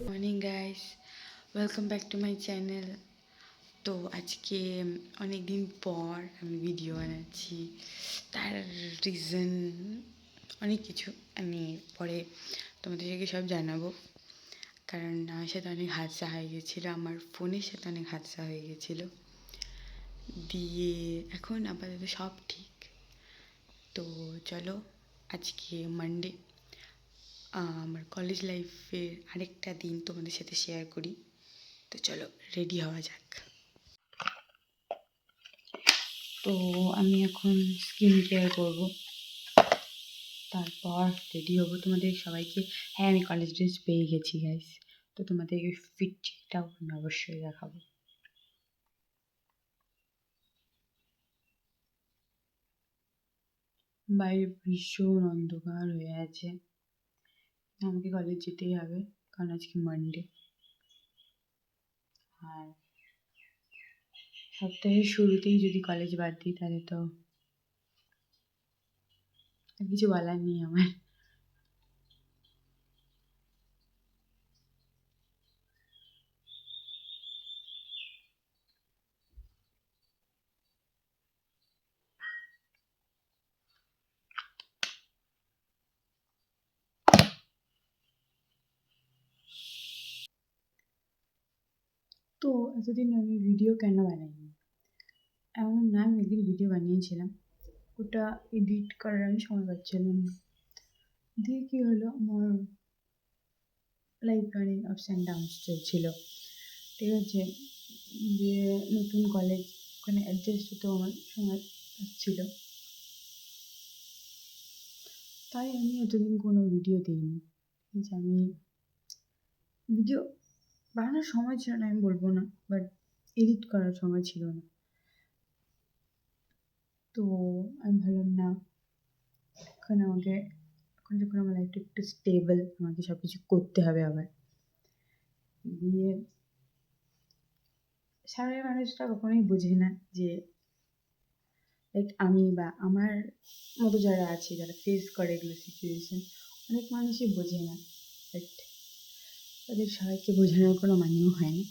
Morning guys, welcome back to my channel. তো আজকে অনেক দিন পর আমি ভিডিও বানাচ্ছি। তার রিজন অনেক কিছু, আমি পরে তোমাদেরকে সব জানাবো। কারণ আমার সাথে অনেক হাদসা হয়ে গেছিলো, আমার ফোনের সাথে অনেক হাদসা হয়ে গেছিলো। দিয়ে এখন আপাতত সব ঠিক। তো চলো, আজকে মানডে, আমার কলেজ লাইফের আরেকটা দিন তোমাদের সাথে শেয়ার করি। তো চলো রেডি হওয়া যাক। তো আমি এখন স্কিন কেয়ার করবো, তারপর রেডি হবো। তোমাদের সবাইকে, হ্যাঁ আমি কলেজ ড্রেস পেয়ে গেছি গাইস, তো তোমাদেরকে ফিটটাও আমি অবশ্যই দেখাবো। বাইরে ভীষণ অন্ধকার হয়ে আছে, আমাকে কলেজ যেতেই হবে কারণ আজকে মানডে। আর সপ্তাহের শুরুতেই যদি কলেজ বাদ দিই তাহলে তো আর কিছু বলার নেই আমার। তো এতদিন আমি ভিডিও কেন বানাইনি? এমন না, আমি একদিন ভিডিও বানিয়েছিলাম, ওটা এডিট করার আমি সময় পাচ্ছিলাম না। দিয়ে কী হলো, আমার লাইফ অনেক আপস অ্যান্ড ডাউনস চলছিল, ঠিক আছে। দিয়ে নতুন কলেজ, ওখানে অ্যাডজাস্ট হতেও আমার সময় আসছিল, তাই আমি এতদিন কোনো ভিডিও দিইনি। যে আমি ভিডিও বানানোর সময় ছিল না আমি বলবো না, বাট এডিট করার সময় ছিল না। তো আমি ভাবলাম না, এখন যখন আমার লাইফটা একটু স্টেবল, আমাকে সব কিছু করতে হবে আবার। দিয়ে সাধারণ মানুষটা কখনোই বোঝে না যে লাইক আমি বা আমার মতো যারা আছে, যারা ফেস করে এগুলো সিচুয়েশন, অনেক মানুষই বোঝে না, বাট তাদের সবাইকে বোঝানোর কোনো মানেও হয় না।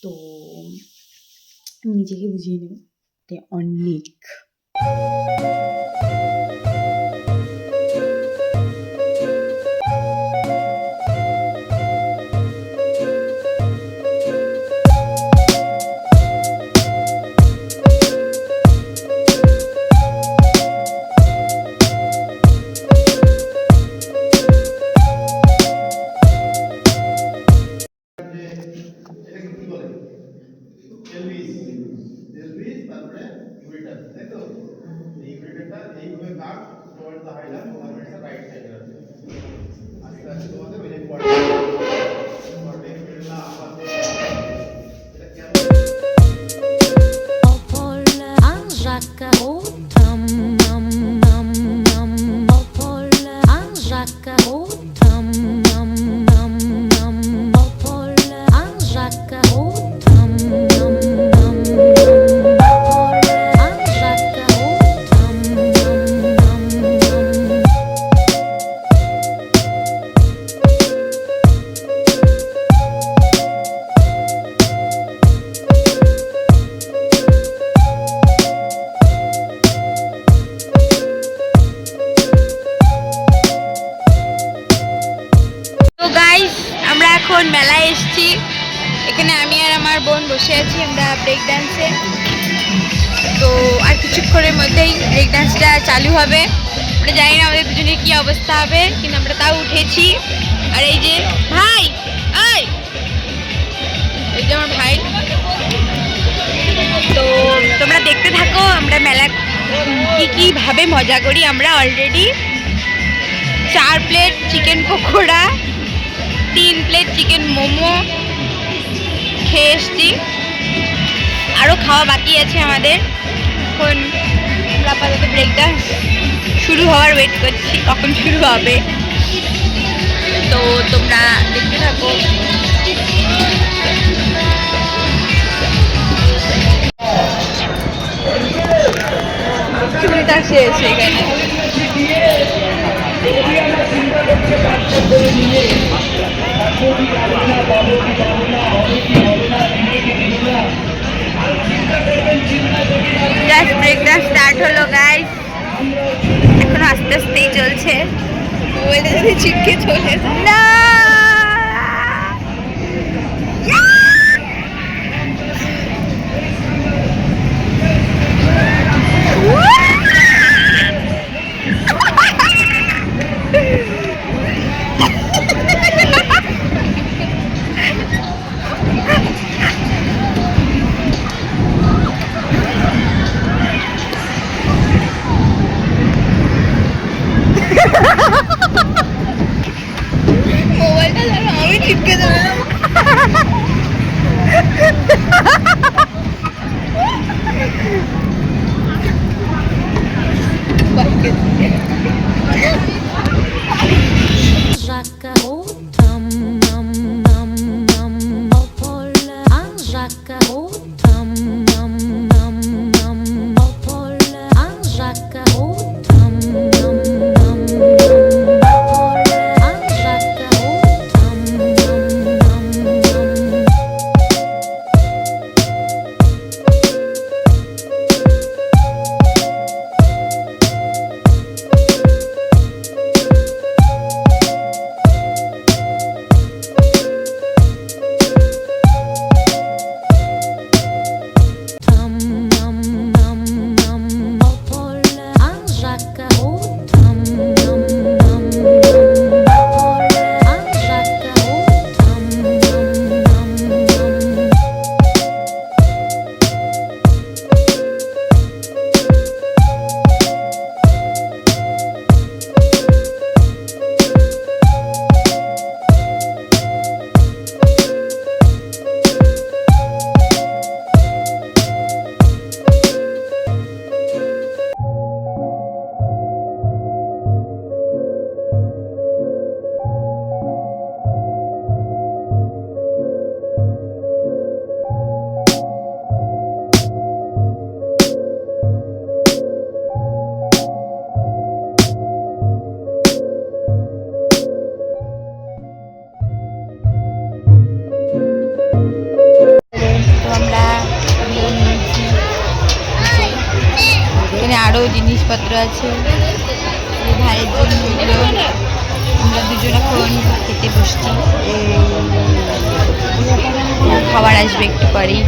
তো আমি নিজেকে বুঝিয়ে নেব, তাই অনেক। তারপরে ইউরেটার, তাই তো? এই ইউরেটারটা এইভাবে কাট টুয়ার্ড দ্য হাইলাম, তারপরে এটা রাইট সাইডে রাখবে। আস্তে আস্তে তোমাদের ওই যে কোয়ার্টে ফিরলা আবার এটা কেমন এখন মেলায় এসেছি, এখানে আমি আর আমার বোন বসে আছি, আমরা ব্রেক ডান্সে। তো আর কিছুক্ষণের মধ্যেই ব্রেক ডান্সটা চালু হবে। আমরা জানি না আমাদের দুজনের কী অবস্থা হবে, কিন্তু আমরা তাও উঠেছি। আর এই যে ভাই, এই যে আমার ভাই। তো তোমরা দেখতে থাকো আমরা মেলা কীভাবে মজা করি। আমরা already 4 plate chicken pakora, 3 plate chicken momo খেয়ে এসছি, আরও খাওয়া বাকি আছে আমাদের। এখন আমরা আপাতত ব্রেক ডান্স শুরু হওয়ার ওয়েট করছি, কখন শুরু হবে। তো তোমরা দেখতে থাকো। শেষ এখানে হলো গাইস, এখন আস্তে আস্তেই চলছে। মোবাইলটা যদি ছিটকে চলে না। মোবাইলটা ধরো, আমি ছিটকে ধরলাম। এখানে আরো জিনিসপত্র আছে ভাইয়ের জন্য। আমরা দুজন এখন খেতে বসছি, খাবার আসবে একটু পরেই।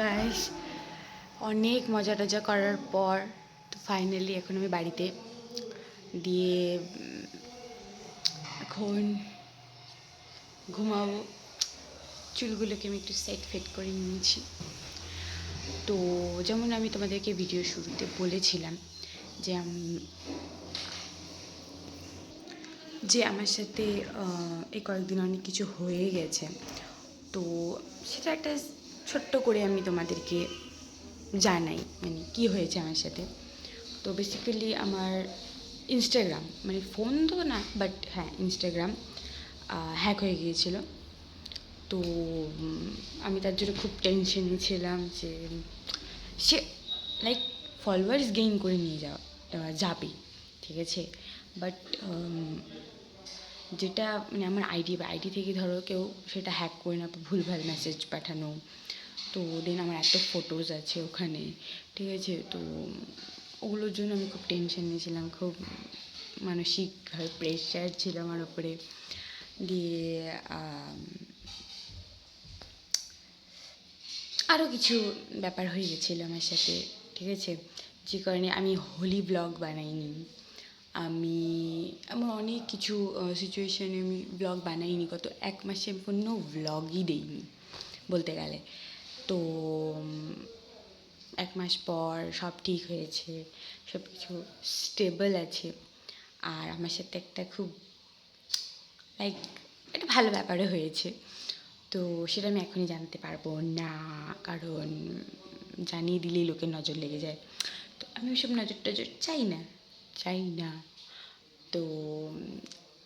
গাইস, অনেক মজা টজা করার পর তো ফাইনালি এখন আমি বাড়িতে দিয়ে এখন ঘুমাবো। চুলগুলোকে আমি একটু সেট ফেট করে নিয়েছি। তো যেমন আমি তোমাদেরকে ভিডিও শুরুতে বলেছিলাম যে আমার সাথে এই কয়েকদিন অনেক কিছু হয়ে গেছে। তো সেটা একটা ছোট্ট করে আমি তোমাদেরকে জানাই, মানে কী হয়েছে আমার সাথে। তো বেসিক্যালি আমার ইনস্টাগ্রাম, মানে ফোন তো না, বাট হ্যাঁ ইনস্টাগ্রাম হ্যাক হয়ে গিয়েছিল। তো আমি তার জন্য খুব টেনশনে ছিলাম যে সে লাইক ফলোয়ার্স গেইন করে নিয়ে যাবে, ঠিক আছে। বাট যেটা মানে আমার আইডি থেকে ধরো কেউ সেটা হ্যাক করে না, ভুলভাল মেসেজ পাঠানো। তো দেন আমার এত ফটোজ আছে ওখানে, ঠিক আছে। তো ওগুলোর জন্য আমি খুব টেনশন নিয়েছিলাম, খুব মানসিকভাবে প্রেশার ছিল আমার ওপরে। দিয়ে আরও কিছু ব্যাপার হয়ে গেছিলো আমার সাথে, ঠিক আছে, যে কারণে আমি হোলি ব্লগ বানাইনি। আমার অনেক কিছু সিচুয়েশানে আমি ব্লগ বানাইনি। গত 1 মাসে আমি কোনো ব্লগই দিইনি বলতে গেলে। তো 1 মাস পর সব ঠিক হয়েছে, সব কিছু স্টেবল আছে। আর আমার সাথে একটা খুব লাইক একটা ভালো ব্যাপারও হয়েছে। তো সেটা আমি এখনই জানতে পারবো না, কারণ জানিয়ে দিলেই লোকের নজর লেগে যায়। তো আমি ওসব নজর টজর চাই না। তো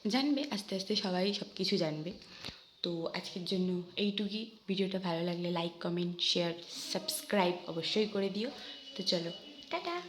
জানবে আস্তে আস্তে সবাই সব কিছু জানবে। তো আজকের জন্য এইটুকুই। ভিডিওটা ভালো লাগলে লাইক কমেন্ট শেয়ার সাবস্ক্রাইব অবশ্যই করে দিও। তো চলো টাটা।